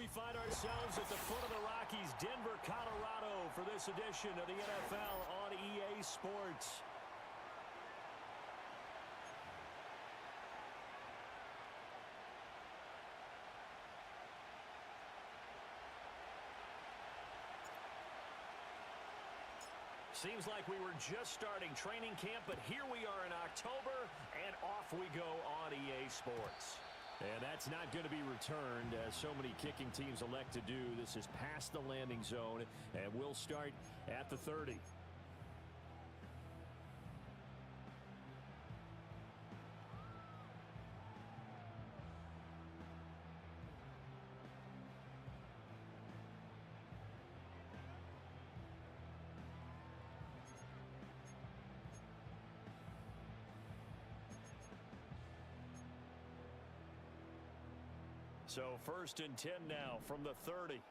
we find ourselves at the foot of the Rockies, Denver, Colorado, for this edition of the NFL on EA Sports. Seems like we were just starting training camp, but here we are in October, and off we go on EA Sports. And that's not going to be returned, as so many kicking teams elect to do. This is past the landing zone, and we'll start at the 30. So 1st and 10 now from the 30.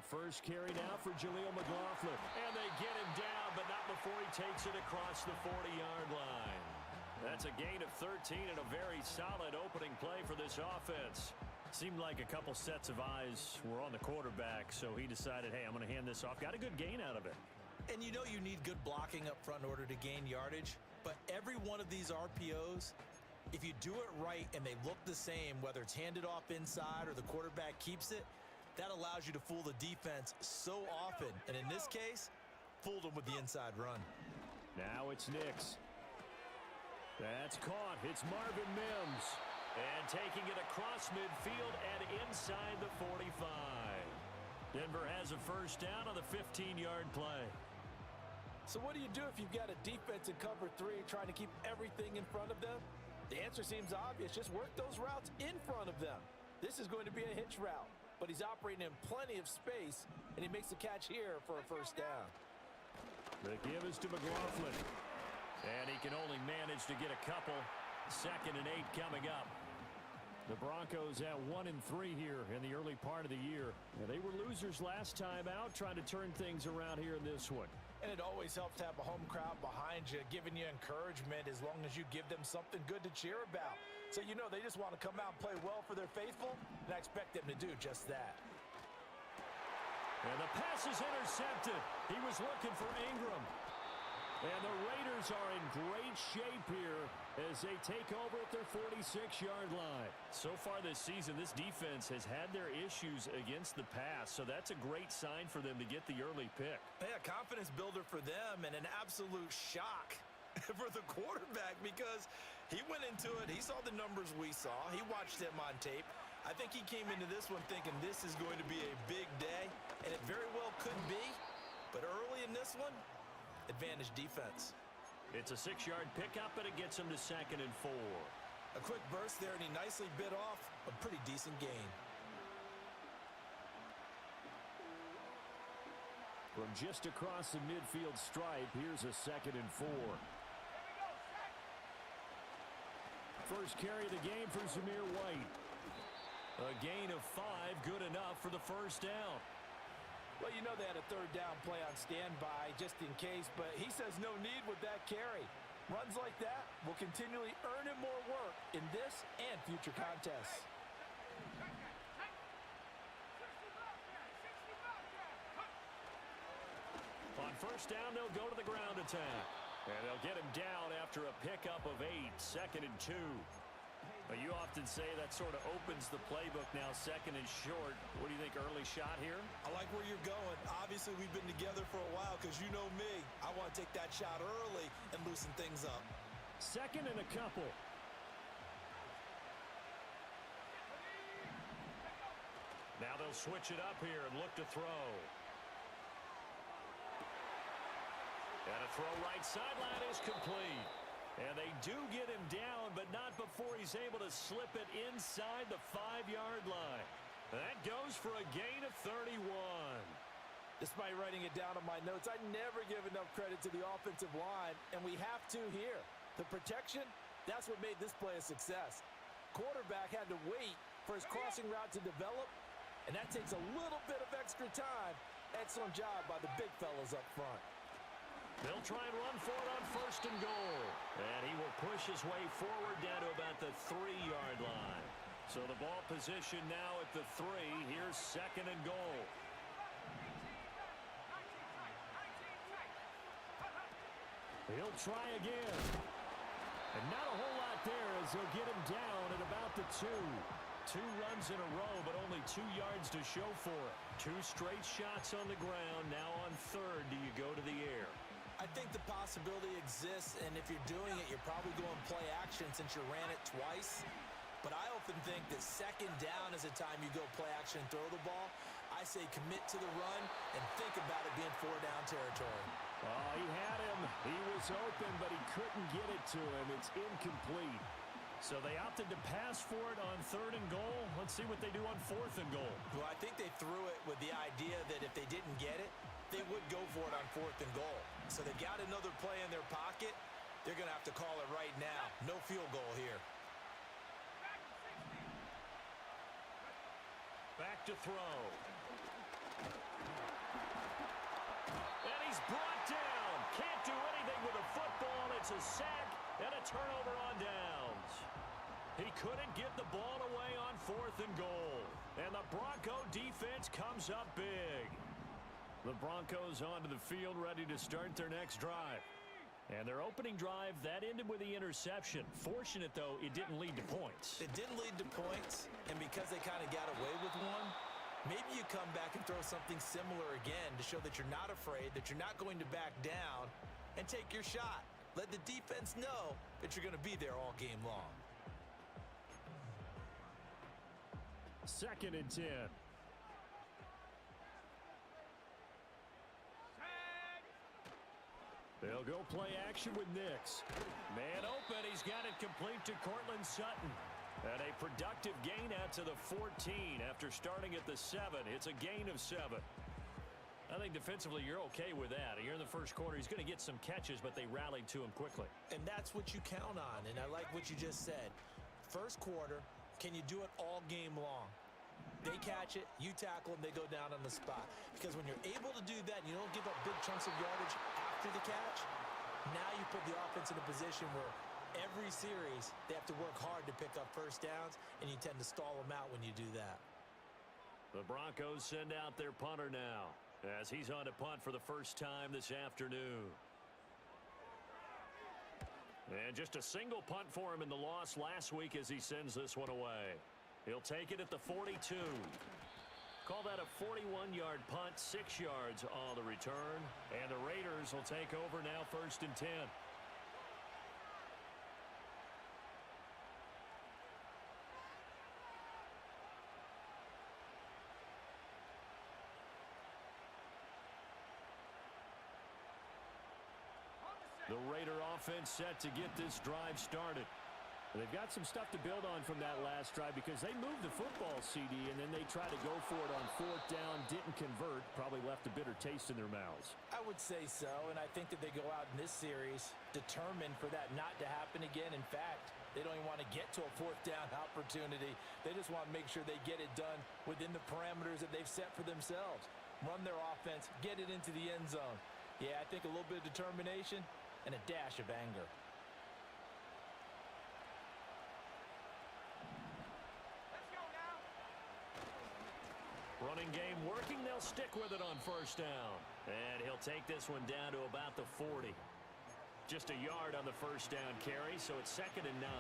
First carry now for Jaleel McLaughlin. And they get him down, but not before he takes it across the 40-yard line. That's a gain of 13 and a very solid opening play for this offense. Seemed like a couple sets of eyes were on the quarterback, so he decided, hey, I'm going to hand this off. Got a good gain out of it. And you know you need good blocking up front in order to gain yardage. But every one of these RPOs, if you do it right and they look the same, whether it's handed off inside or the quarterback keeps it, that allows you to fool the defense so often. And in this case, fooled them with the inside run. Now it's Nix. That's caught. It's Marvin Mims. And taking it across midfield and inside the 45. Denver has a first down on the 15-yard play. So what do you do if you've got a defense in cover 3 trying to keep everything in front of them? The answer seems obvious. Just work those routes in front of them. This is going to be a hitch route, but he's operating in plenty of space, and he makes the catch here for a first down. The give is to McLaughlin. And he can only manage to get a couple. 2nd and 8 coming up. The Broncos at 1-3 here in the early part of the year. And they were losers last time out, trying to turn things around here in this one. And it always helps to have a home crowd behind you, giving you encouragement as long as you give them something good to cheer about. So you know they just want to come out and play well for their faithful, and I expect them to do just that. And the pass is intercepted. He was looking for Ingram. And the Raiders are in great shape here as they take over at their 46-yard line. So far this season, this defense has had their issues against the pass, so that's a great sign for them to get the early pick. Yeah, confidence builder for them and an absolute shock for the quarterback because he went into it. He saw the numbers we saw. He watched him on tape. I think he came into this one thinking this is going to be a big day, and it very well could be. But early in this one, advantage defense. It's a 6-yard pickup, but it gets him to 2nd and 4. A quick burst there, and he nicely bit off a pretty decent gain. From just across the midfield stripe, here's a 2nd and 4. First carry of the game for Zamir White. A gain of 5, good enough for the first down. Well, you know they had a 3rd down play on standby just in case, but he says no need with that carry. Runs like that will continually earn him more work in this and future contests. On first down, they'll go to the ground attack. And they'll get him down after a pickup of 8, 2nd and 2. But you often say that sort of opens the playbook now, 2nd and short. What do you think, early shot here? I like where you're going. Obviously, we've been together for a while because you know me. I want to take that shot early and loosen things up. 2nd and a couple. Now they'll switch it up here and look to throw. And a throw right sideline is complete. And they do get him down, but not before he's able to slip it inside the 5-yard line. That goes for a gain of 31. Despite writing it down on my notes, I never give enough credit to the offensive line, and we have to here. The protection, that's what made this play a success. Quarterback had to wait for his crossing route to develop, and that takes a little bit of extra time. Excellent job by the big fellas up front. They'll try and run for it on first and goal. And he will push his way forward down to about the 3-yard line. So the ball position now at the 3. Here's second and goal. He'll try again. And not a whole lot there as he'll get him down at about the 2. 2 runs in a row, but only 2 yards to show for it. 2 straight shots on the ground. Now on third, do you go to the air? I think the possibility exists, and if you're doing it, you're probably going play action since you ran it twice. But I often think that second down is a time you go play action and throw the ball. I say commit to the run and think about it being 4-down territory. Oh, he had him. He was open, but he couldn't get it to him. It's incomplete. So they opted to pass for it on third and goal. Let's see what they do on fourth and goal. Well, I think they threw it with the idea that if they didn't get it, they would go for it on fourth and goal. So they've got another play in their pocket. They're going to have to call it right now. No field goal here. Back to throw. And he's brought down. Can't do anything with a football. It's a sack and a turnover on downs. He couldn't get the ball away on fourth and goal. And the Bronco defense comes up big. The Broncos onto the field ready to start their next drive. And their opening drive, that ended with the interception. Fortunate, though, it didn't lead to points. It didn't lead to points, and because they kind of got away with one, maybe you come back and throw something similar again to show that you're not afraid, that you're not going to back down, and take your shot. Let the defense know that you're going to be there all game long. Second and 10. They'll go play action with Nix. Man open. He's got it complete to Cortland Sutton. And a productive gain out to the 14 after starting at the 7. It's a gain of 7. I think defensively you're okay with that. Here in the first quarter, he's going to get some catches, but they rallied to him quickly. And that's what you count on, and I like what you just said. First quarter, can you do it all game long? They catch it, you tackle them, they go down on the spot. Because when you're able to do that and you don't give up big chunks of yardage after the catch, now you put the offense in a position where every series they have to work hard to pick up first downs, and you tend to stall them out when you do that. The Broncos send out their punter now as he's on to punt for the first time this afternoon. And just a single punt for him in the loss last week as he sends this one away. He'll take it at the 42. Call that a 41-yard punt, 6 yards on the return. And the Raiders will take over now, first and 10. The Raider offense set to get this drive started. They've got some stuff to build on from that last drive because they moved the football, CD, and then they tried to go for it on fourth down, didn't convert, probably left a bitter taste in their mouths. I would say so, and I think that they go out in this series determined for that not to happen again. In fact, they don't even want to get to a fourth down opportunity. They just want to make sure they get it done within the parameters that they've set for themselves. Run their offense, get it into the end zone. Yeah, I think a little bit of determination and a dash of anger. Running game working. They'll stick with it on first down. And he'll take this one down to about the 40. Just a yard on the first down carry, so it's second and 9.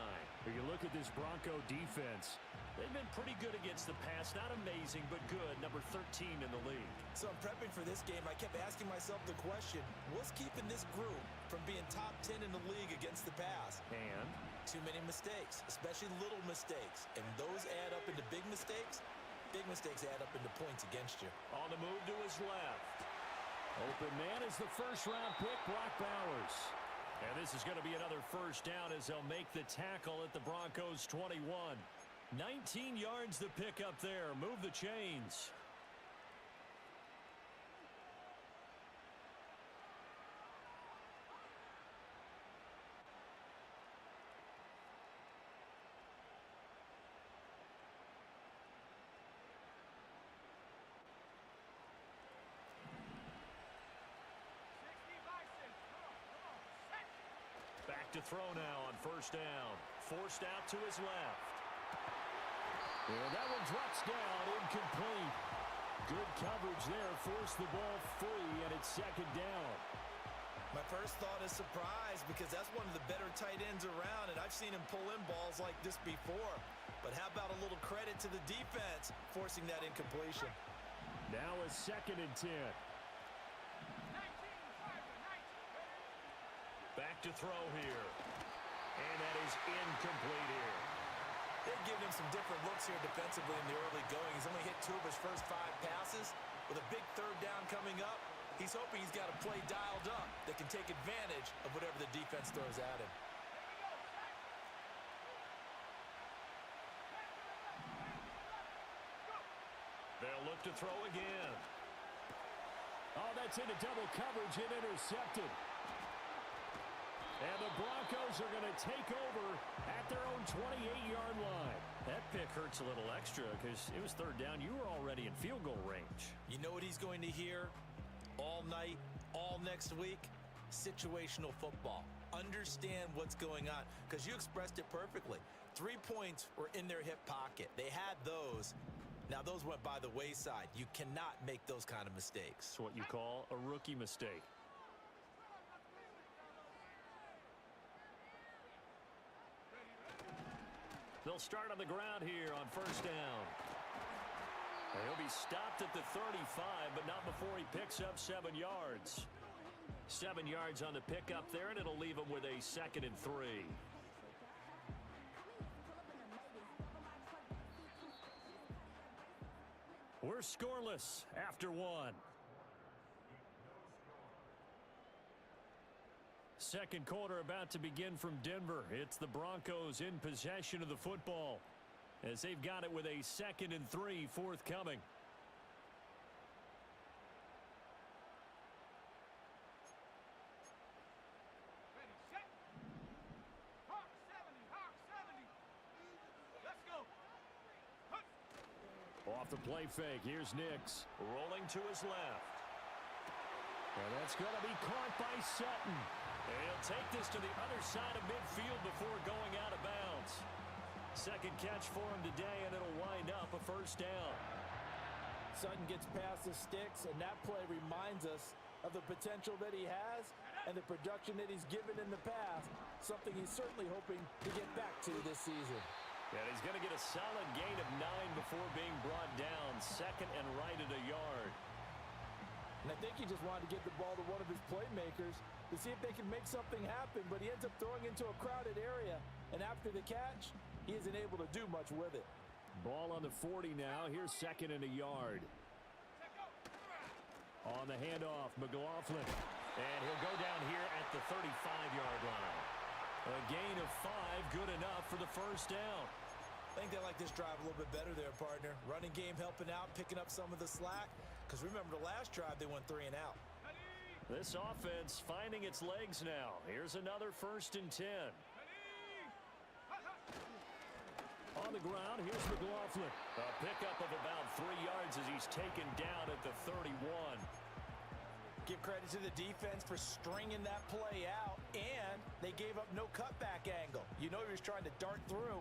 When you look at this Bronco defense, they've been pretty good against the pass. Not amazing, but good. Number 13 in the league. So in prepping for this game, I kept asking myself the question, what's keeping this group from being top 10 in the league against the pass? And too many mistakes, especially little mistakes. And those add up into big mistakes. Big mistakes add up into points against you. On the move to his left. Open man is the first-round pick, Brock Bowers. And this is going to be another first down as they'll make the tackle at the Broncos' 21. 19 yards to pick up there. Move the chains. to throw now on first down. Forced out to his left. And that one drops down, incomplete. Good coverage there, forced the ball free, and it's second down. My first thought is surprise because that's one of the better tight ends around, and I've seen him pull in balls like this before. But how about a little credit to the defense forcing that incompletion? Now a 2nd and 10. Back to throw here. And that is incomplete here. They've given him some different looks here defensively in the early going. He's only hit 2 of his first 5 passes. With a big 3rd down coming up, he's hoping he's got a play dialed up that can take advantage of whatever the defense throws at him. They'll look to throw again. Oh, that's into double coverage and intercepted. And the Broncos are going to take over at their own 28-yard line. That pick hurts a little extra because it was 3rd down. You were already in field goal range. You know what he's going to hear all night, all next week? Situational football. Understand what's going on because you expressed it perfectly. 3 points were in their hip pocket. They had those. Now, those went by the wayside. You cannot make those kind of mistakes. It's what you call a rookie mistake. They'll start on the ground here on first down. He'll be stopped at the 35, but not before he picks up 7 yards. 7 yards on the pickup there, and it'll leave him with a 2nd and 3. We're scoreless after 1. Second quarter about to begin from Denver. It's the Broncos in possession of the football as they've got it with a 2nd and 3 forthcoming. Off the play fake, here's Nix. Rolling to his left. And that's going to be caught by Sutton. And he'll take this to the other side of midfield before going out of bounds. Second catch for him today, and it'll wind up a first down. Sutton gets past the sticks, and that play reminds us of the potential that he has and the production that he's given in the past, something he's certainly hoping to get back to this season. And he's going to get a solid gain of 9 before being brought down. 2nd and right at a yard. And I think he just wanted to get the ball to one of his playmakers to see if they can make something happen, but he ends up throwing into a crowded area, and after the catch, he isn't able to do much with it. Ball on the 40 now. Here's 2nd and a yard. On the handoff, McLaughlin. And he'll go down here at the 35-yard line. A gain of 5, good enough for the first down. I think they like this drive a little bit better there, partner. Running game helping out, picking up some of the slack. Because remember, the last drive, they went 3 and out. This offense finding its legs now. Here's another 1st and 10. On the ground, here's McLaughlin. A pickup of about 3 yards as he's taken down at the 31. Give credit to the defense for stringing that play out, and they gave up no cutback angle. You know he was trying to dart through.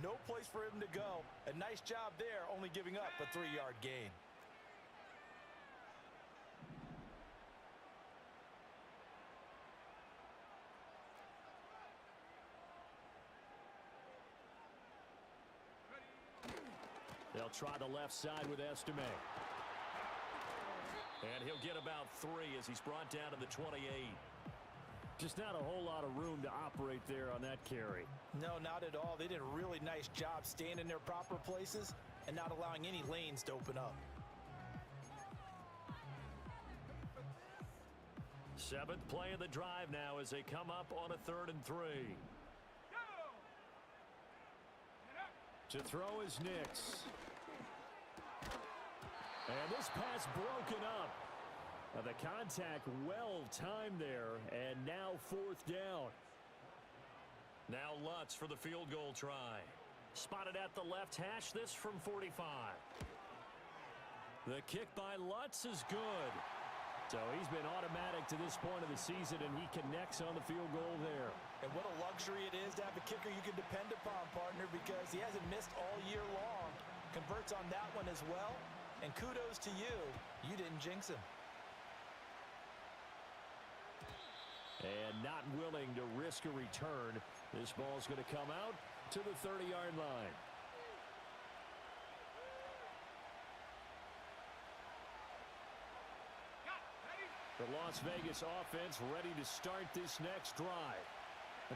No place for him to go. A nice job there, only giving up a 3-yard gain. They'll try the left side with Estime. And he'll get about 3 as he's brought down to the 28. Just not a whole lot of room to operate there on that carry. No, not at all. They did a really nice job staying in their proper places and not allowing any lanes to open up. 7th play of the drive now as they come up on a 3rd and 3. To throw is Nix. And this pass broken up. The contact well timed there, and now 4th down. Now Lutz for the field goal try. Spotted at the left hash, this from 45. The kick by Lutz is good. So he's been automatic to this point of the season, and he connects on the field goal there. And what a luxury it is to have a kicker you can depend upon, partner, because he hasn't missed all year long. Converts on that one as well. And kudos to you. You didn't jinx him. And not willing to risk a return. This ball's going to come out to the 30-yard line. The Las Vegas offense ready to start this next drive.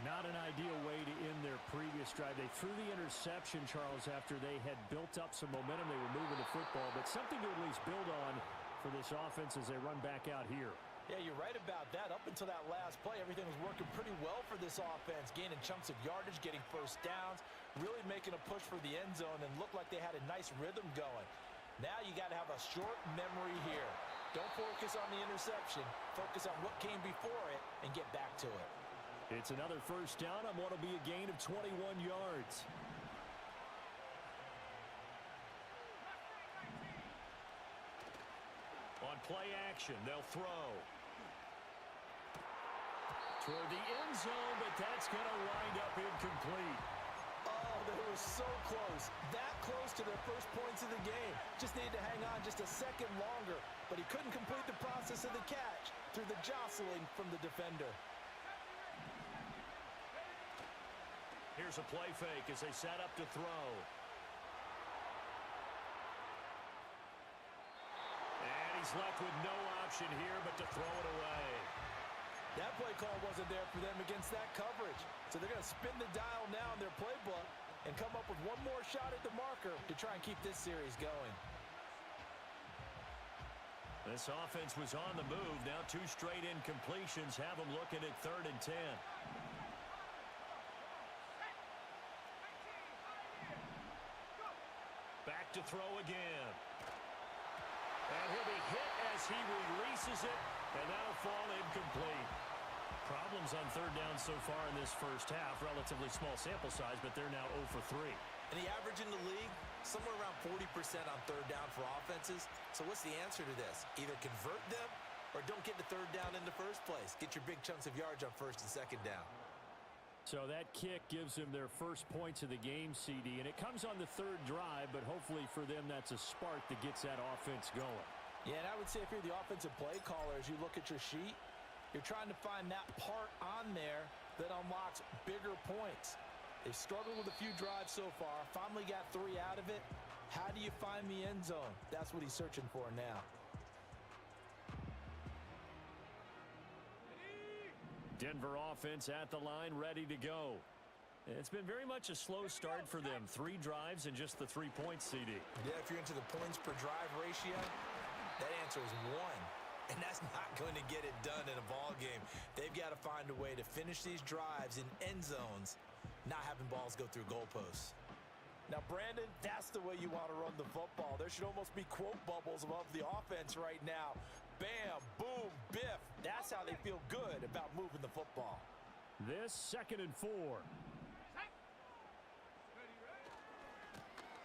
Not an ideal way to end their previous drive. They threw the interception, Charles, after they had built up some momentum. They were moving the football, but something to at least build on for this offense as they run back out here. Yeah, you're right about that. Up until that last play, everything was working pretty well for this offense, gaining chunks of yardage, getting first downs, really making a push for the end zone, and looked like they had a nice rhythm going. Now you got to have a short memory here. Don't focus on the interception. Focus on what came before it and get back to it. It's another first down on what will be a gain of 21 yards. On play action, they'll throw. Toward the end zone, but that's going to wind up incomplete. Oh, they were so close. That close to their first points of the game. Just needed to hang on just a second longer. But he couldn't complete the process of the catch through the jostling from the defender. Here's a play fake as they set up to throw. And he's left with no option here but to throw it away. That play call wasn't there for them against that coverage. So they're going to spin the dial now in their playbook and come up with one more shot at the marker to try and keep this series going. This offense was on the move. Now 2 straight incompletions have them looking at 3rd and 10. Back to throw again. And he'll be hit as he releases it, and that'll fall incomplete. Problems on 3rd down so far in this first half. Relatively small sample size, but they're now 0 for 3. And the average in the league, somewhere around 40% on 3rd down for offenses. So what's the answer to this? Either convert them or don't get the 3rd down in the first place. Get your big chunks of yards on 1st and 2nd down. So that kick gives them their first points of the game, CD, and it comes on the 3rd drive, but hopefully for them that's a spark that gets that offense going. Yeah, and I would say if you're the offensive play caller, as you look at your sheet, you're trying to find that part on there that unlocks bigger points. They've struggled with a few drives so far, finally got 3 out of it. How do you find the end zone? That's what he's searching for now. Denver offense at the line, ready to go. It's been very much a slow start for them. 3 drives and just the 3 points, CD. Yeah, if you're into the points per drive ratio, that answer is 1. And that's not going to get it done in a ball game. They've got to find a way to finish these drives in end zones, not having balls go through goalposts. Now, Brandon, that's the way you want to run the football. There should almost be quote bubbles above the offense right now. Bam, boom, biff. That's how they feel good about moving the football. This 2nd and 4.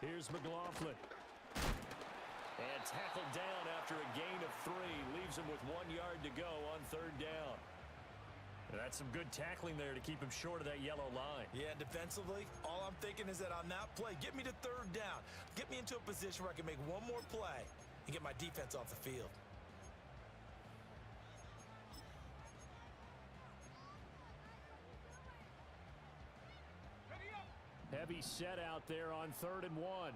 Here's McLaughlin. And tackled down after a gain of 3. Leaves him with 1 yard to go on 3rd down. That's some good tackling there to keep him short of that yellow line. Yeah, defensively, all I'm thinking is that on that play, get me to 3rd down. Get me into a position where I can make one more play and get my defense off the field. Heavy set out there on 3rd and 1.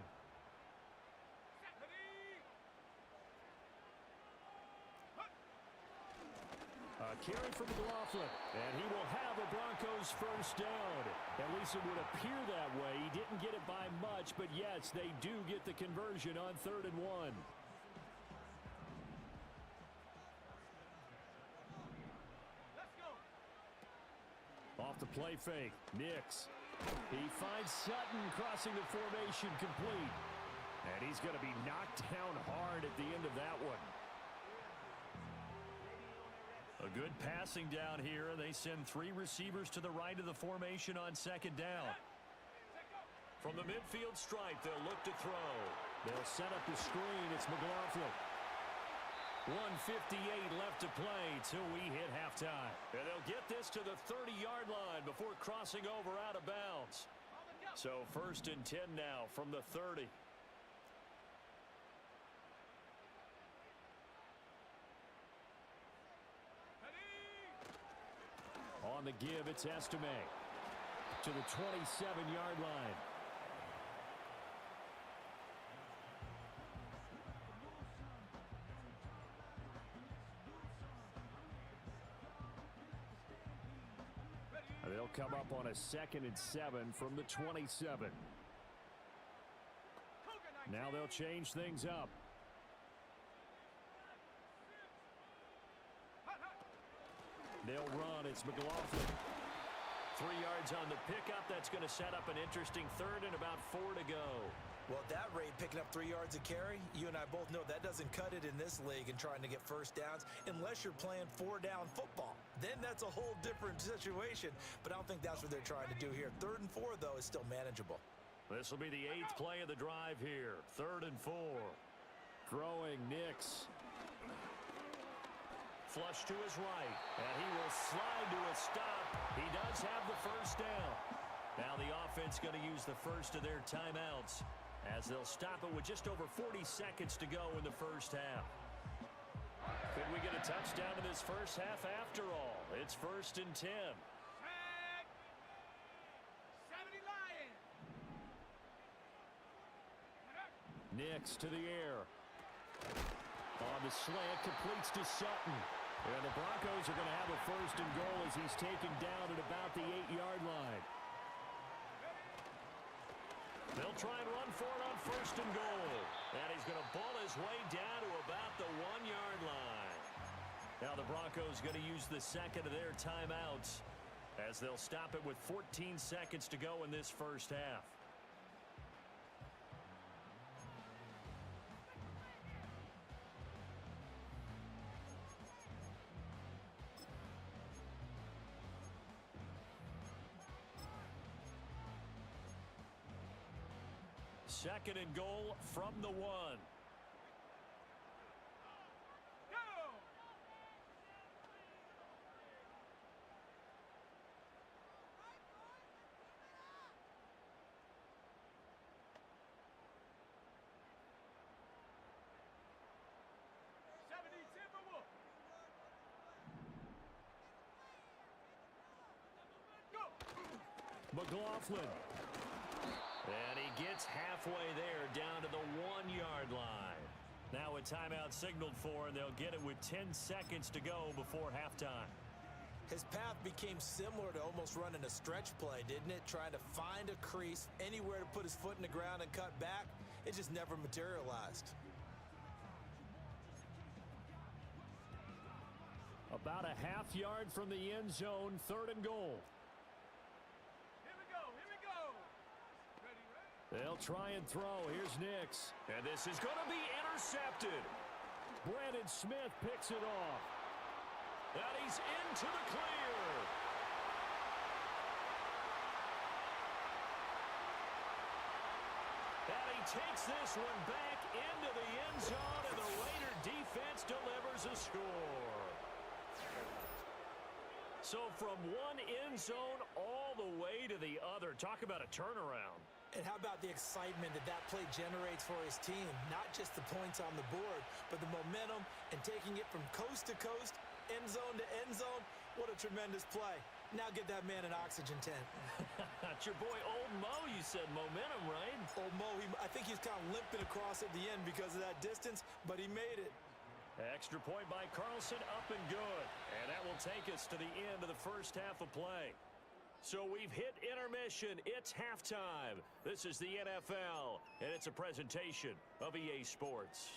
A carry from McLaughlin, and he will have a Broncos first down. At least it would appear that way. He didn't get it by much, but yes, they do get the conversion on 3rd and 1. Off the play fake, Nix. He finds Sutton crossing the formation complete. And he's going to be knocked down hard at the end of that one. A good passing down here. They send 3 receivers to the right of the formation on 2nd down. From the midfield stripe, they'll look to throw. They'll set up the screen. It's McLaughlin. 1:58 left to play till we hit halftime. And they'll get this to the 30-yard line before crossing over out of bounds. So 1st and 10 now from the 30. On the give, it's Estime to the 27-yard line. They'll come up on a 2nd and 7 from the 27. Now they'll change things up. They'll run. It's McLaughlin. 3 yards on the pickup. That's going to set up an interesting 3rd and about 4 to go. Well, at that rate, picking up 3 yards a carry, you and I both know that doesn't cut it in this league and trying to get first downs unless you're playing 4-down football. Then that's a whole different situation, but I don't think that's what they're trying to do here. 3rd and 4, though, is still manageable. This will be the 8th play of the drive here. 3rd and 4. Throwing Nix. Flush to his right, and he will slide to a stop. He does have the first down. Now the offense going to use the first of their timeouts as they'll stop it with just over 40 seconds to go in the first half. Could we get a touchdown in this first half after all? It's 1st and 10. Nix to the air. On the slant, completes to Sutton. And the Broncos are going to have a 1st and goal as he's taken down at about the 8-yard line. They'll try and run for it on 1st and goal. And he's going to ball his way down to about the 1-yard line. Now the Broncos going to use the 2nd of their timeouts as they'll stop it with 14 seconds to go in this first half. Second and goal from the 1. McLaughlin. And he gets halfway there down to the 1-yard line. Now a timeout signaled for, and they'll get it with 10 seconds to go before halftime. His path became similar to almost running a stretch play, didn't it? Trying to find a crease, anywhere to put his foot in the ground and cut back. It just never materialized. About a half yard from the end zone, 3rd and goal. They'll try and throw. Here's Nix. And this is going to be intercepted. Brandon Smith picks it off. And he's into the clear. And he takes this one back into the end zone, and the Raider defense delivers a score. So from one end zone all the way to the other. Talk about a turnaround. And how about the excitement that that play generates for his team? Not just the points on the board, but the momentum and taking it from coast to coast, end zone to end zone. What a tremendous play. Now get that man an oxygen tent. It's your boy Old Mo, you said. Momentum, right? Old Mo, I think he's kind of limping across at the end because of that distance, but he made it. Extra point by Carlson, up and good. And that will take us to the end of the first half of play. So we've hit intermission. It's halftime. This is the NFL, and it's a presentation of EA Sports.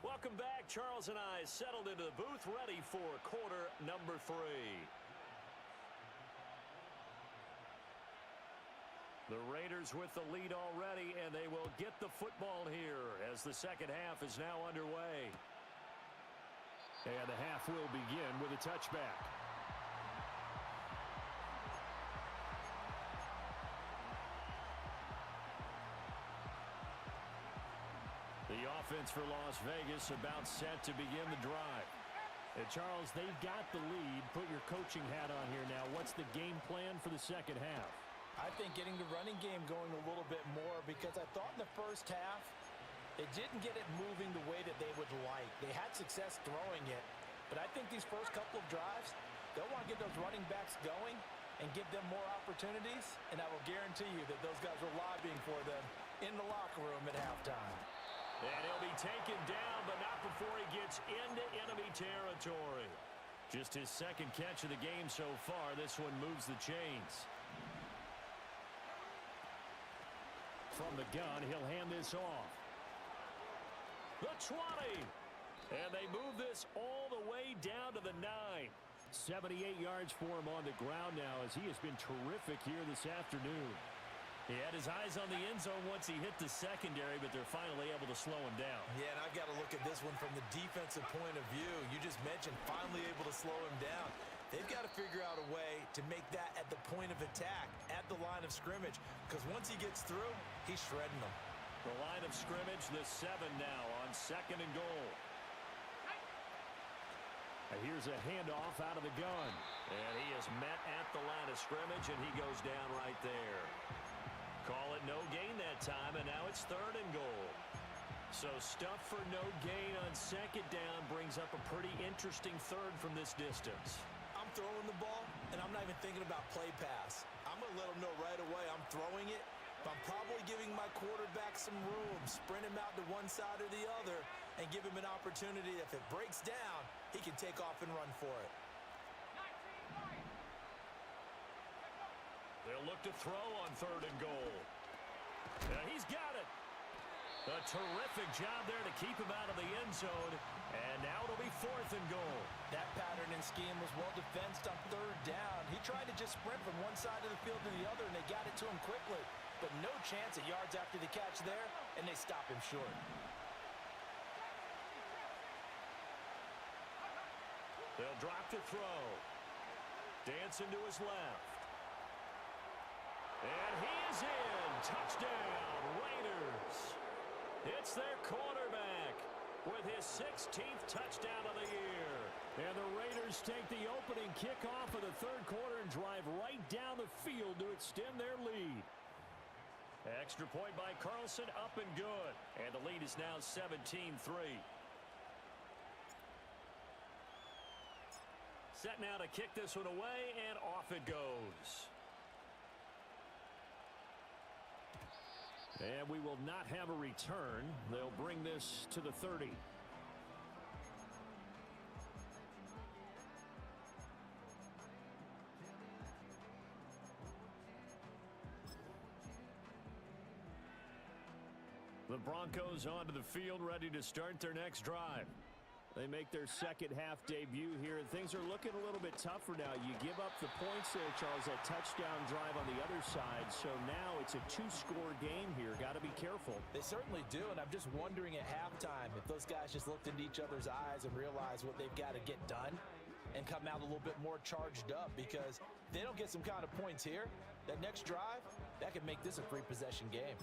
Welcome back. Charles and I settled into the booth ready for quarter number 3. The Raiders with the lead already, and they will get the football here as the second half is now underway. And the half will begin with a touchback. The offense for Las Vegas about set to begin the drive. And Charles, they've got the lead. Put your coaching hat on here now. What's the game plan for the second half? I think getting the running game going a little bit more, because I thought in the first half they didn't get it moving the way that they would like. They had success throwing it, but I think these first couple of drives, they'll want to get those running backs going and give them more opportunities, and I will guarantee you that those guys were lobbying for them in the locker room at halftime. And he'll be taken down, but not before he gets into enemy territory. Just his second catch of the game so far. This one moves the chains. From the gun, he'll hand this off. The 20. And they move this all the way down to the 9. 78 yards for him on the ground now, as he has been terrific here this afternoon. He had his eyes on the end zone once he hit the secondary, but they're finally able to slow him down. Yeah, and I've got to look at this one from the defensive point of view. You just mentioned finally able to slow him down. They've got to figure out a way to make that at the point of attack, at the line of scrimmage, because once he gets through, he's shredding them. The line of scrimmage, the 7 now on 2nd and goal. And here's a handoff out of the gun. And he is met at the line of scrimmage, and he goes down right there. Call it no gain that time, and now it's 3rd and goal. So stuff for no gain on 2nd down brings up a pretty interesting 3rd from this distance. I'm throwing the ball, and I'm not even thinking about play pass. I'm going to let him know right away I'm throwing it, but I'm probably giving my quarterback some room, sprint him out to one side or the other, and give him an opportunity. If it breaks down, he can take off and run for it. They'll look to throw on 3rd and goal. He's got it. A terrific job there to keep him out of the end zone. And now it'll be 4th and goal. That pattern and scheme was well defensed on 3rd down. He tried to just sprint from one side of the field to the other, and they got it to him quickly. But no chance at yards after the catch there, and they stop him short. They'll drop to throw. Dancing to his left. And he is in. Touchdown, Raiders. It's their quarterback with his 16th touchdown of the year. And the Raiders take the opening kickoff of the 3rd quarter and drive right down the field to extend their lead. Extra point by Carlson, up and good. And the lead is now 17-3. Set now to kick this one away, and off it goes. And we will not have a return. They'll bring this to the 30. The Broncos onto the field, ready to start their next drive. They make their second half debut here, and things are looking a little bit tougher now. You give up the points there, Charles, that touchdown drive on the other side. So now it's a 2-score game here. Got to be careful. They certainly do, and I'm just wondering at halftime if those guys just looked into each other's eyes and realized what they've got to get done and come out a little bit more charged up, because if they don't get some kind of points here, that next drive, that could make this a 3-possession game.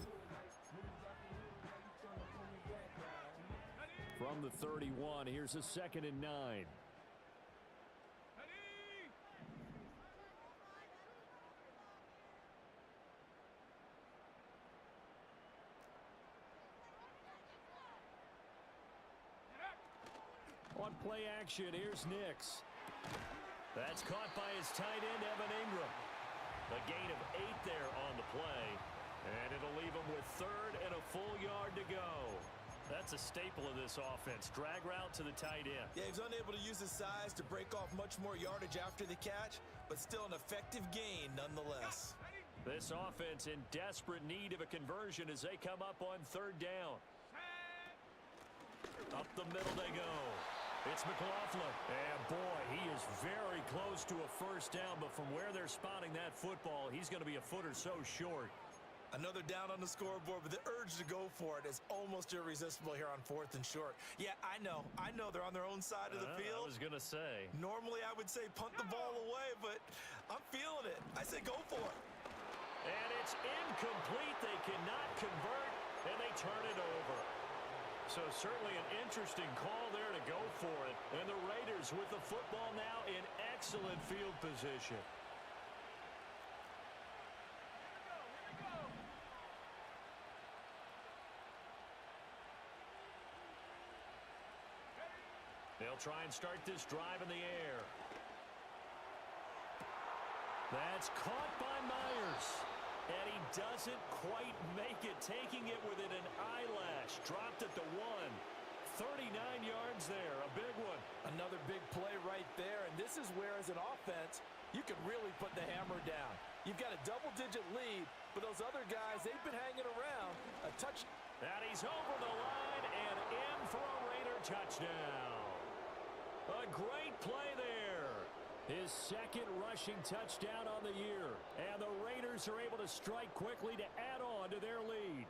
From the 31, here's a 2nd and 9. On play action, here's Nix. That's caught by his tight end, Evan Ingram. A gain of 8 there on the play. And it'll leave him with 3rd and a full yard to go. That's a staple of this offense. Drag route to the tight end. Yeah, he's unable to use his size to break off much more yardage after the catch, but still an effective gain nonetheless. This offense in desperate need of a conversion as they come up on 3rd down. Up the middle they go. It's McLaughlin. And boy, he is very close to a 1st down, but from where they're spotting that football, he's going to be a foot or so short. Another down on the scoreboard, but the urge to go for it is almost irresistible here on 4th and short. Yeah, I know they're on their own side of the field. I was going to say. Normally, I would say punt the ball away, but I'm feeling it. I say go for it. And it's incomplete. They cannot convert, and they turn it over. So certainly an interesting call there to go for it. And the Raiders with the football now in excellent field position. They'll try and start this drive in the air. That's caught by Myers. And he doesn't quite make it, taking it within an eyelash. Dropped at the 1. 39 yards there, a big one. Another big play right there, and this is where, as an offense, you can really put the hammer down. You've got a double-digit lead, but those other guys, they've been hanging around. A touch. And he's over the line and in for a Raider touchdown. A great play there. His second rushing touchdown on the year. And the Raiders are able to strike quickly to add on to their lead.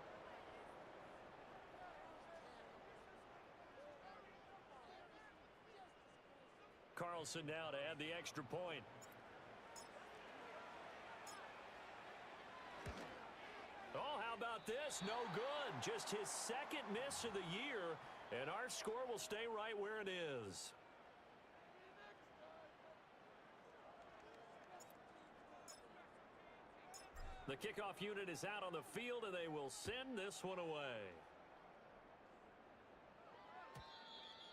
Carlson now to add the extra point. Oh, how about this? No good. Just his second miss of the year. And our score will stay right where it is. The kickoff unit is out on the field, and they will send this one away.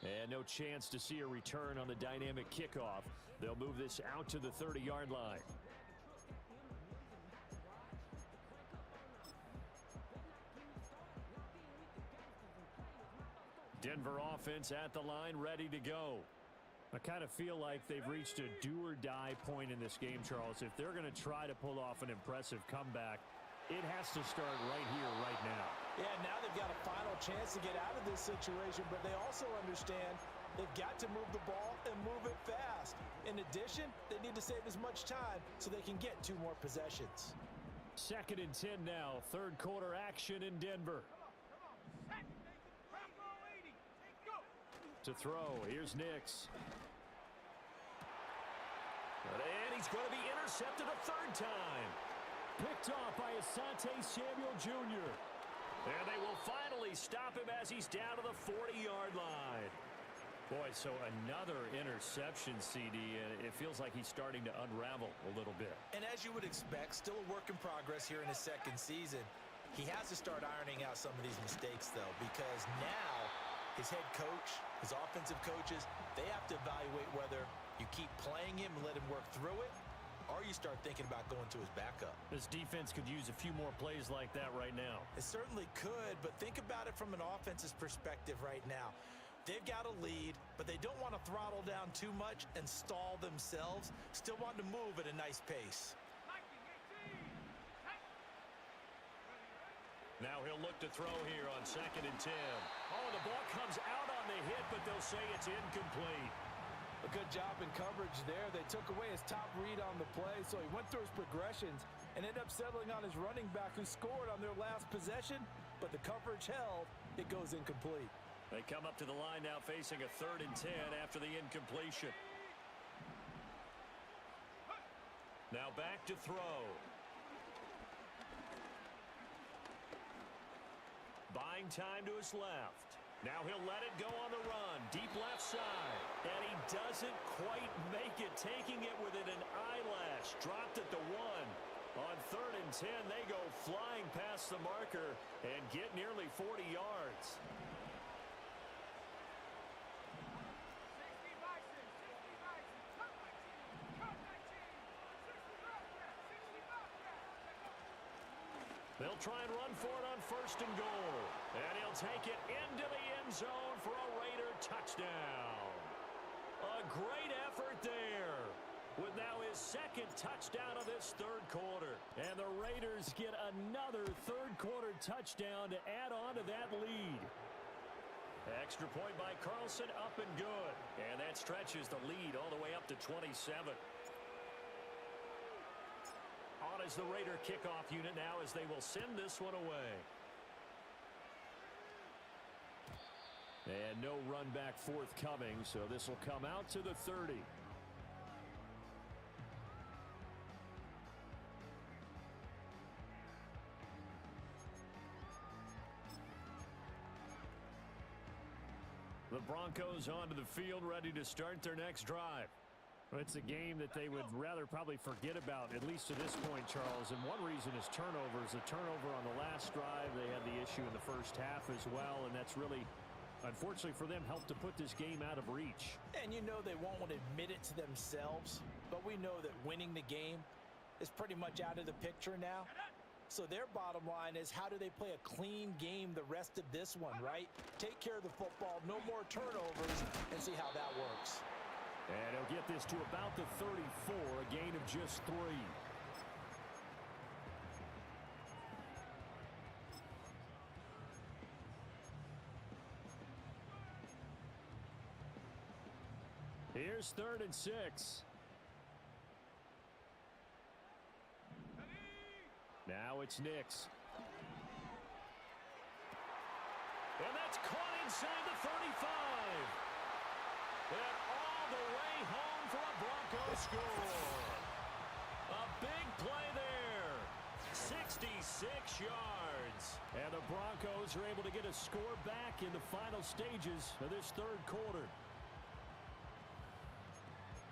And no chance to see a return on the dynamic kickoff. They'll move this out to the 30-yard line. Denver offense at the line, ready to go. I kind of feel like they've reached a do-or-die point in this game, Charles. If they're going to try to pull off an impressive comeback, it has to start right here, right now. Yeah, now they've got a final chance to get out of this situation, but they also understand they've got to move the ball and move it fast. In addition, they need to save as much time so they can get 2 more possessions. 2nd and 10 now. Third quarter action in Denver. To throw, here's Nix. And he's going to be intercepted a 3rd time. Picked off by Asante Samuel Jr. And they will finally stop him as he's down to the 40-yard line. Boy, so another interception, CD, and it feels like he's starting to unravel a little bit. And as you would expect, still a work in progress here in his 2nd season. He has to start ironing out some of these mistakes, though, because now his head coach, his offensive coaches, they have to evaluate whether you keep playing him and let him work through it, or you start thinking about going to his backup. This defense could use a few more plays like that right now. It certainly could, but think about it from an offense's perspective right now. They've got a lead, but they don't want to throttle down too much and stall themselves. Still want to move at a nice pace. Now he'll look to throw here on 2nd and 10. Oh, the ball comes out on the hit, but they'll say it's incomplete. A good job in coverage there. They took away his top read on the play, so he went through his progressions and ended up settling on his running back who scored on their last possession, but the coverage held. It goes incomplete. They come up to the line now facing a 3rd and 10 after the incompletion. Now back to throw. Buying time to his left. Now he'll let it go on the run. Deep left side. And he doesn't quite make it, taking it within an eyelash. Dropped at the 1. On 3rd and 10, they go flying past the marker and get nearly 40 yards. They'll try and run for it on 1st and goal. And he'll take it into the end zone for a Raider touchdown. A great effort there, with now his 2nd touchdown of this 3rd quarter. And the Raiders get another 3rd quarter touchdown to add on to that lead. Extra point by Carlson, up and good. And that stretches the lead all the way up to 27. On a as the Raider kickoff unit now as they will send this one away. And no run back forthcoming, so this will come out to the 30. The Broncos onto the field, ready to start their next drive. Well, it's a game that they would rather probably forget about, at least to this point, Charles. And one reason is turnovers. A turnover on the last drive. They had the issue in the first half as well, and that's really, unfortunately for them, helped to put this game out of reach. And you know they won't admit it to themselves, but we know that winning the game is pretty much out of the picture now. So their bottom line is, how do they play a clean game the rest of this one, right? Take care of the football, no more turnovers, and see how that works. And he'll get this to about the 34, a gain of just 3. Here's 3rd and 6. Now it's Nix. And that's caught inside the 35. And all the way home for a Broncos score. A big play there. 66 yards. And the Broncos are able to get a score back in the final stages of this 3rd quarter.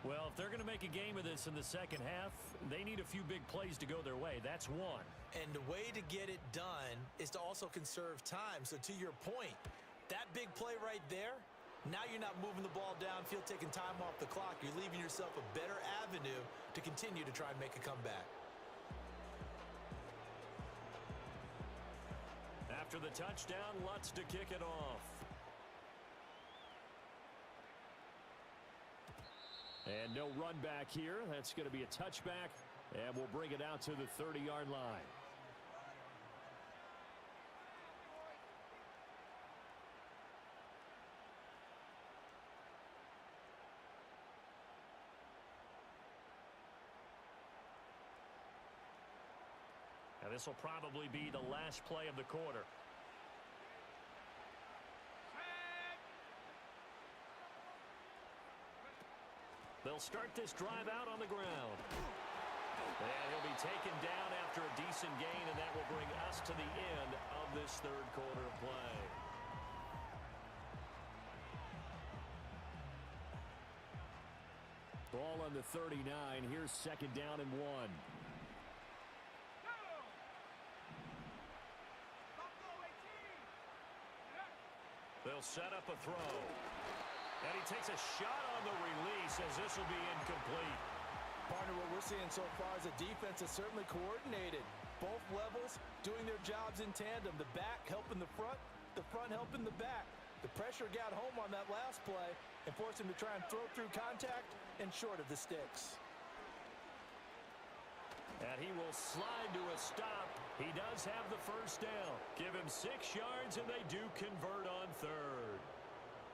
Well, if they're going to make a game of this in the second half, they need a few big plays to go their way. That's one. And the way to get it done is to also conserve time. So to your point, that big play right there, now you're not moving the ball downfield, taking time off the clock. You're leaving yourself a better avenue to continue to try and make a comeback. After the touchdown, Lutz to kick it off. And no run back here. That's going to be a touchback, and we'll bring it out to the 30-yard line. Now this will probably be the last play of the quarter. They'll start this drive out on the ground. And he'll be taken down after a decent gain, and that will bring us to the end of this 3rd quarter of play. Ball on the 39. Here's 2nd down and 1. They'll set up a throw. And he takes a shot on the release as this will be incomplete. Partner, what we're seeing so far is a defense that's certainly coordinated. Both levels doing their jobs in tandem. The back helping the front helping the back. The pressure got home on that last play and forced him to try and throw through contact and short of the sticks. And he will slide to a stop. He does have the 1st down. Give him 6 yards, and they do convert on 3rd.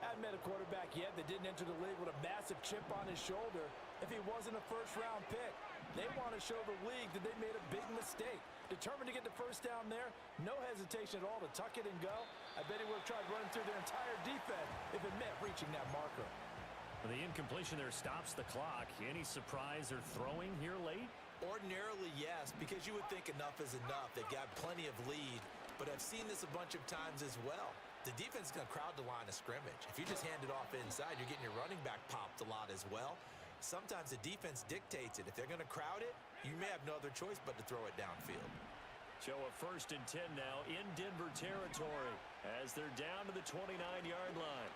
I haven't met a quarterback yet that didn't enter the league with a massive chip on his shoulder if he wasn't a 1st-round pick. They want to show the league that they made a big mistake. Determined to get the 1st down there, no hesitation at all to tuck it and go. I bet he would have tried running through their entire defense if it meant reaching that marker. The incompletion there stops the clock. Any surprise they're throwing here late? Ordinarily, yes, because you would think enough is enough. They've got plenty of lead, but I've seen this a bunch of times as well. The defense is going to crowd the line of scrimmage. If you just hand it off inside, you're getting your running back popped a lot as well. Sometimes the defense dictates it. If they're going to crowd it, you may have no other choice but to throw it downfield. Show a 1st and 10 now in Denver territory as they're down to the 29-yard line.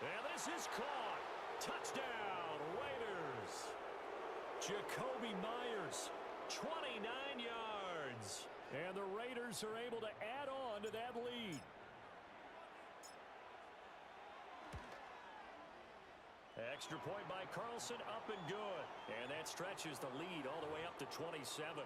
And this is caught. Touchdown, Raiders. Jacoby Myers, 29 yards. And the Raiders are able to add on to that lead. Extra point by Carlson, up and good. And that stretches the lead all the way up to 27.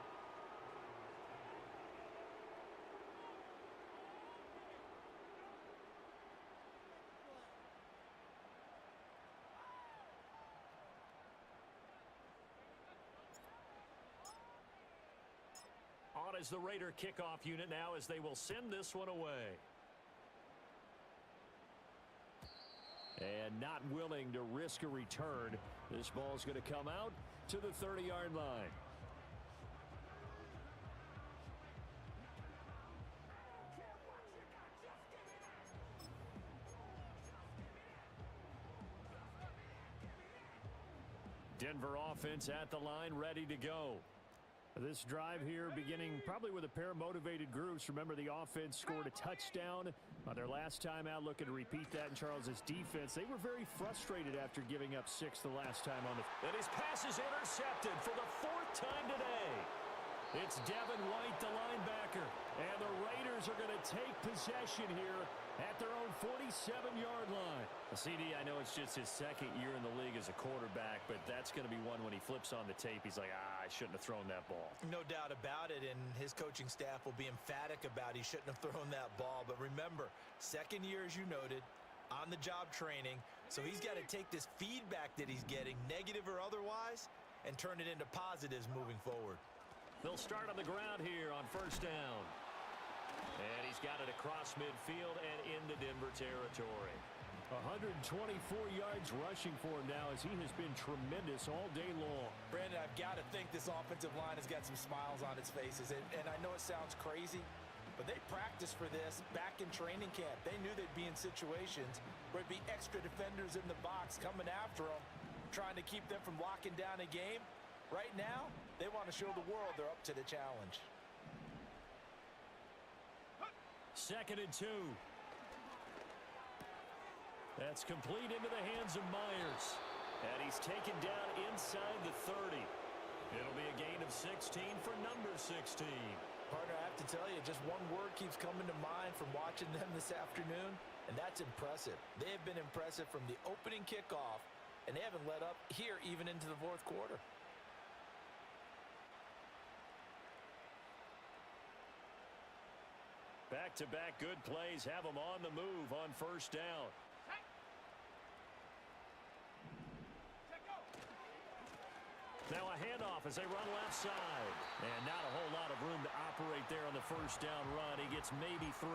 is the Raider kickoff unit now as they will send this one away. And not willing to risk a return. This ball's going to come out to the 30-yard line. Denver offense at the line, ready to go. This drive here beginning probably with a pair of motivated groups. Remember, the offense scored a touchdown on their last time out, looking to repeat that in Charles's defense. They were very frustrated after giving up 6 the last time on the... And his pass is intercepted for the 4th time today. It's Devin White, the linebacker. And the Raiders are going to take possession here at their own 47-yard line. CD, I know it's just his 2nd year in the league as a quarterback, but that's going to be one when he flips on the tape, he's like, I shouldn't have thrown that ball. No doubt about it, and his coaching staff will be emphatic about he shouldn't have thrown that ball. But remember, 2nd year, as you noted, on-the-job training, so he's got to take this feedback that he's getting, negative or otherwise, and turn it into positives moving forward. They'll start on the ground here on 1st down. And he's got it across midfield and into Denver territory. 124 yards rushing for him now as he has been tremendous all day long. Brandon, I've got to think this offensive line has got some smiles on its faces. And I know it sounds crazy, but they practiced for this back in training camp. They knew they'd be in situations where it'd be extra defenders in the box coming after them, trying to keep them from locking down a game. Right now, they want to show the world they're up to the challenge. 2nd and 2. That's complete into the hands of Myers. And he's taken down inside the 30. It'll be a gain of 16 for number 16. Partner, I have to tell you, just one word keeps coming to mind from watching them this afternoon, and that's impressive. They have been impressive from the opening kickoff, and they haven't let up here even into the 4th quarter. Back-to-back good plays have them on the move on 1st down. Now a handoff as they run left side. And not a whole lot of room to operate there on the 1st down run. He gets maybe 3.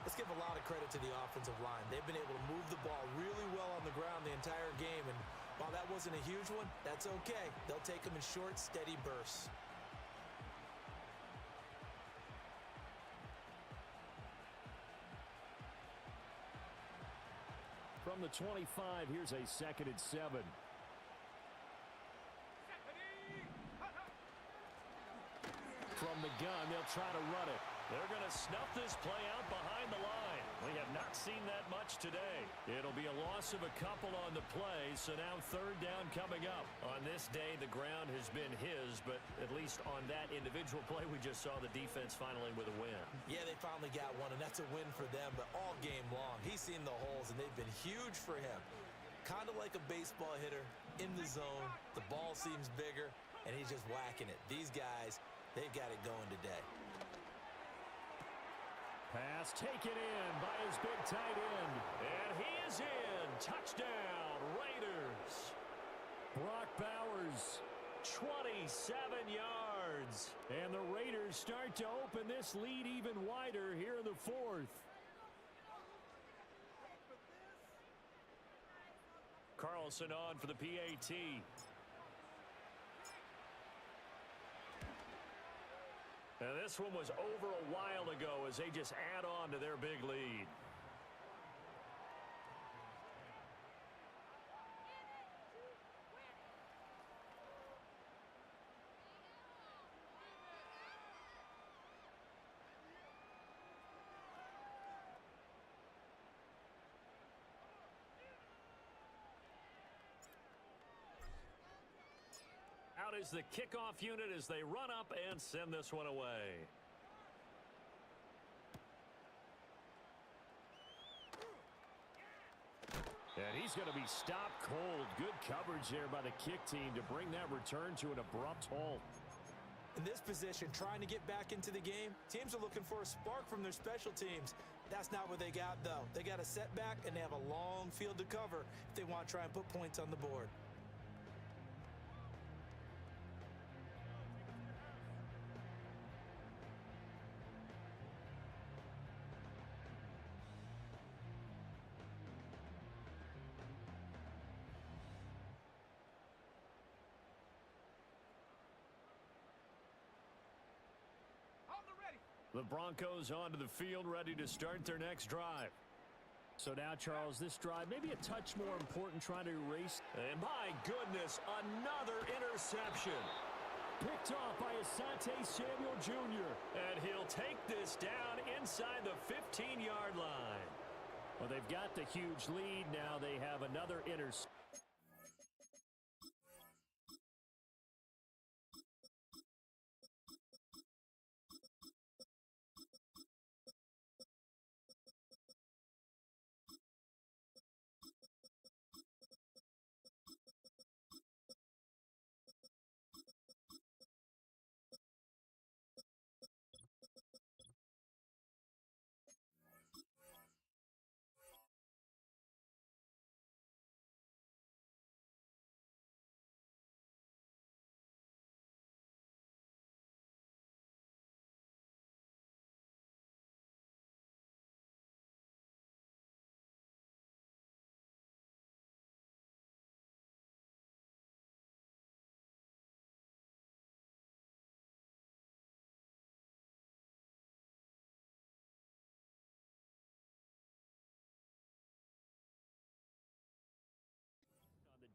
Let's give a lot of credit to the offensive line. They've been able to move the ball really well on the ground the entire game. And while that wasn't a huge one, that's okay. They'll take them in short, steady bursts. From the 25, here's a 2nd and 7. From the gun, they'll try to run it. They're going to snuff this play out behind the line. We have not seen that much today. It'll be a loss of a couple on the play, so now 3rd down coming up. On this day, the ground has been his, but at least on that individual play, we just saw the defense finally with a win. Yeah, they finally got one, and that's a win for them, but all game long, he's seen the holes, and they've been huge for him. Kind of like a baseball hitter in the zone. The ball seems bigger, and he's just whacking it. These guys, they've got it going today. Pass taken in by his big tight end. And he is in. Touchdown, Raiders. Brock Bowers, 27 yards. And the Raiders start to open this lead even wider here in the 4th. Carlson on for the PAT. Now this one was over a while ago as they just add on to their big lead. Out is the kickoff unit as they run up and send this one away. And he's going to be stopped cold. Good coverage there by the kick team to bring that return to an abrupt halt. In this position, trying to get back into the game, teams are looking for a spark from their special teams. That's not what they got, though. They got a setback, and they have a long field to cover if they want to try and put points on the board. The Broncos onto the field, ready to start their next drive. So now, Charles, this drive maybe a touch more important, trying to erase. And my goodness, another interception. Picked off by Asante Samuel Jr. And he'll take this down inside the 15-yard line. Well, they've got the huge lead. Now they have another interception.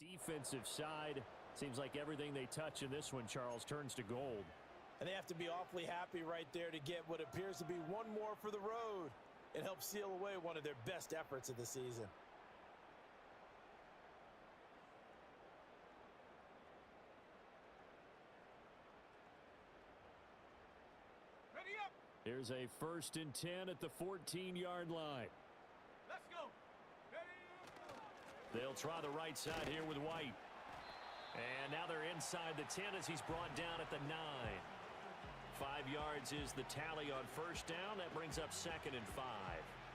Defensive side, seems like everything they touch in this one, Charles, turns to gold. And they have to be awfully happy right there to get what appears to be one more for the road. It helps seal away one of their best efforts of the season. Ready up. Here's a 1st and 10 at the 14-yard line. Let's go. They'll try the right side here with White. And now they're inside the 10 as he's brought down at the 9. 5 yards is the tally on 1st down. That brings up 2nd and 5.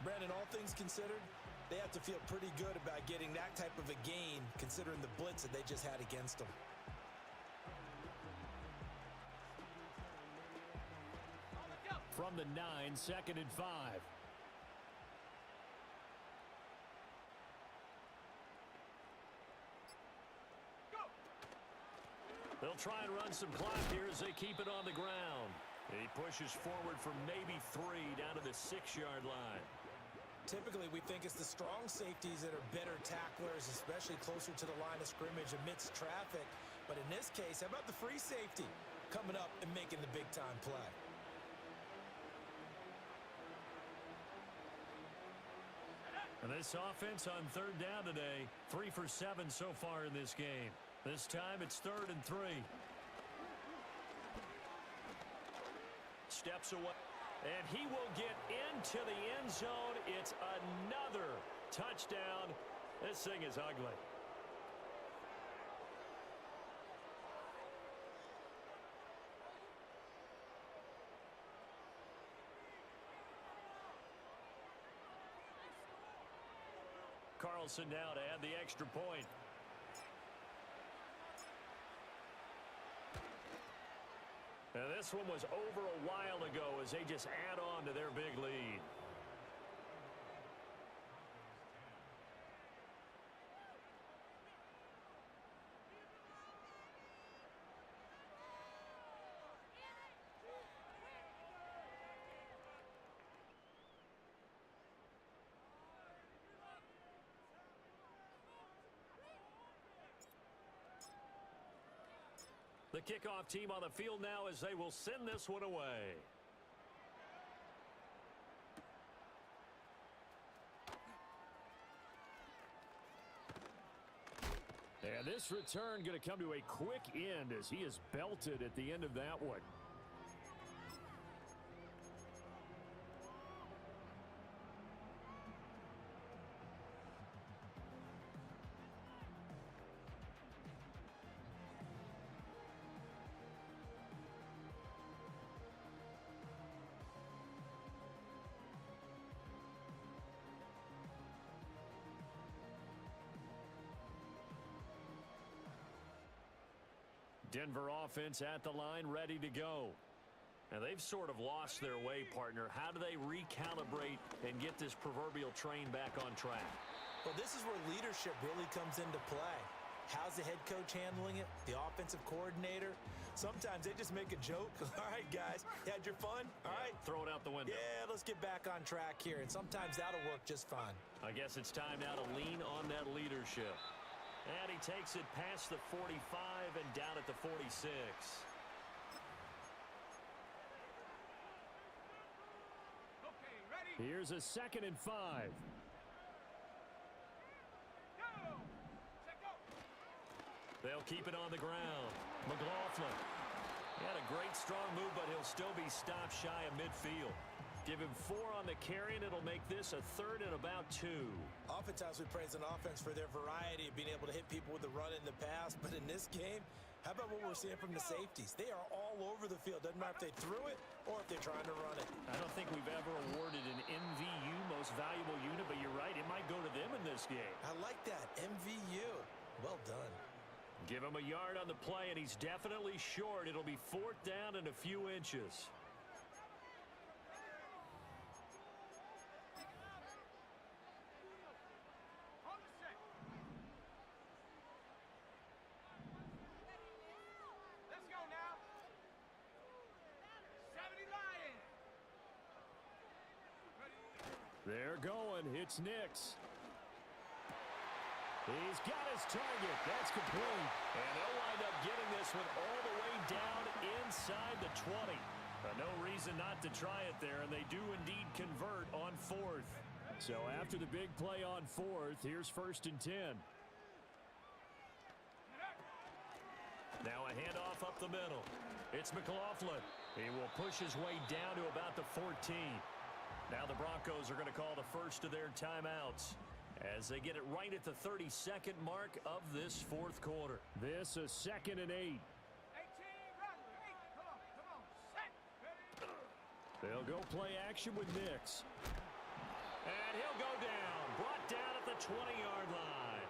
Brandon, all things considered, they have to feel pretty good about getting that type of a gain considering the blitz that they just had against them. From the 9, 2nd and 5. They'll try and run some clock here as they keep it on the ground. He pushes forward for maybe 3 down to the 6-yard line. Typically, we think it's the strong safeties that are better tacklers, especially closer to the line of scrimmage amidst traffic. But in this case, how about the free safety coming up and making the big-time play? And this offense on 3rd down today, 3 for 7 so far in this game. This time it's 3rd and 3. Steps away. And he will get into the end zone. It's another touchdown. This thing is ugly. Carlson now to add the extra point. And this one was over a while ago as they just add on to their big lead. The kickoff team on the field now as they will send this one away. And this return going to come to a quick end as he is belted at the end of that one. Denver offense at the line, ready to go. And they've sort of lost their way, partner. How do they recalibrate and get this proverbial train back on track? Well, this is where leadership really comes into play. How's the head coach handling it? The offensive coordinator? Sometimes they just make a joke. All right, guys, you had your fun? All right. Throw it out the window. Yeah, let's get back on track here, and sometimes that'll work just fine. I guess it's time now to lean on that leadership. And he takes it past the 45 and down at the 46. Here's a 2nd and 5. They'll keep it on the ground. McLaughlin. He had a great strong move, but he'll still be stopped shy of midfield. Give him 4 on the carry, and it'll make this a 3rd and about 2. Oftentimes we praise an offense for their variety of being able to hit people with the run in the pass, but in this game, how about what we're seeing from the safeties? They are all over the field. Doesn't matter if they threw it or if they're trying to run it. I don't think we've ever awarded an MVU, most valuable unit, but you're right, it might go to them in this game. I like that, MVU. Well done. Give him a yard on the play, and he's definitely short. It'll be 4th down and a few inches. They're going. It's Nix. He's got his target. That's complete. And they'll wind up getting this one all the way down inside the 20. No reason not to try it there, and they do indeed convert on 4th. So after the big play on 4th, here's 1st and 10. Now a handoff up the middle. It's McLaughlin. He will push his way down to about the 14. Now the Broncos are going to call the first of their timeouts as they get it right at the 32nd mark of this 4th quarter. This a 2nd and 8. They'll go play action with Nix. And he'll go down. Brought down at the 20-yard line.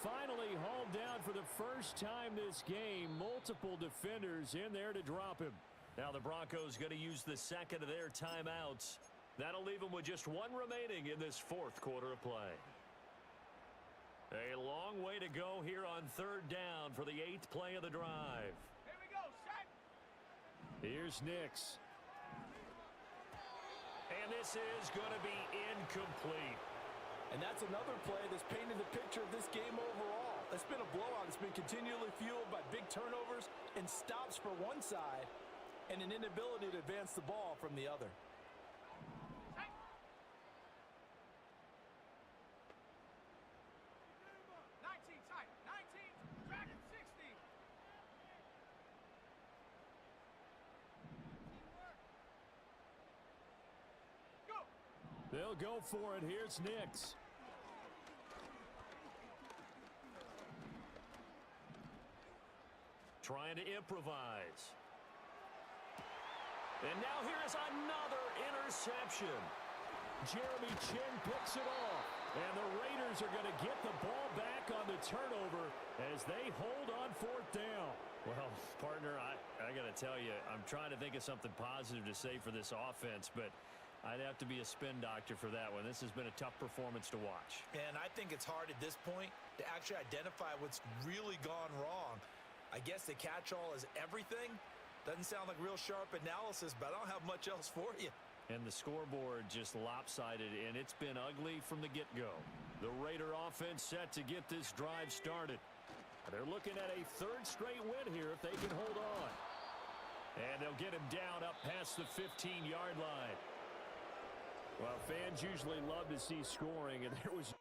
Finally hauled down for the first time this game. Multiple defenders in there to drop him. Now the Broncos going to use the 2nd of their timeouts. That'll leave them with just 1 remaining in this 4th quarter of play. A long way to go here on 3rd down for the 8th play of the drive. Here we go, set. Here's Nix. And this is going to be incomplete. And that's another play that's painted the picture of this game overall. It's been a blowout. It's been continually fueled by big turnovers and stops for one side and an inability to advance the ball from the other. They'll go for it. Here's Nix. Trying to improvise. And now here is another interception. Jeremy Chin picks it off. And the Raiders are going to get the ball back on the turnover as they hold on 4th down. Well, partner, I got to tell you, I'm trying to think of something positive to say for this offense, but I'd have to be a spin doctor for that one. This has been a tough performance to watch. And I think it's hard at this point to actually identify what's really gone wrong. I guess the catch-all is everything. Doesn't sound like real sharp analysis, but I don't have much else for you. And the scoreboard just lopsided, and it's been ugly from the get-go. The Raider offense set to get this drive started. They're looking at a 3rd straight win here if they can hold on. And they'll get him down up past the 15-yard line. Well, fans usually love to see scoring, and there was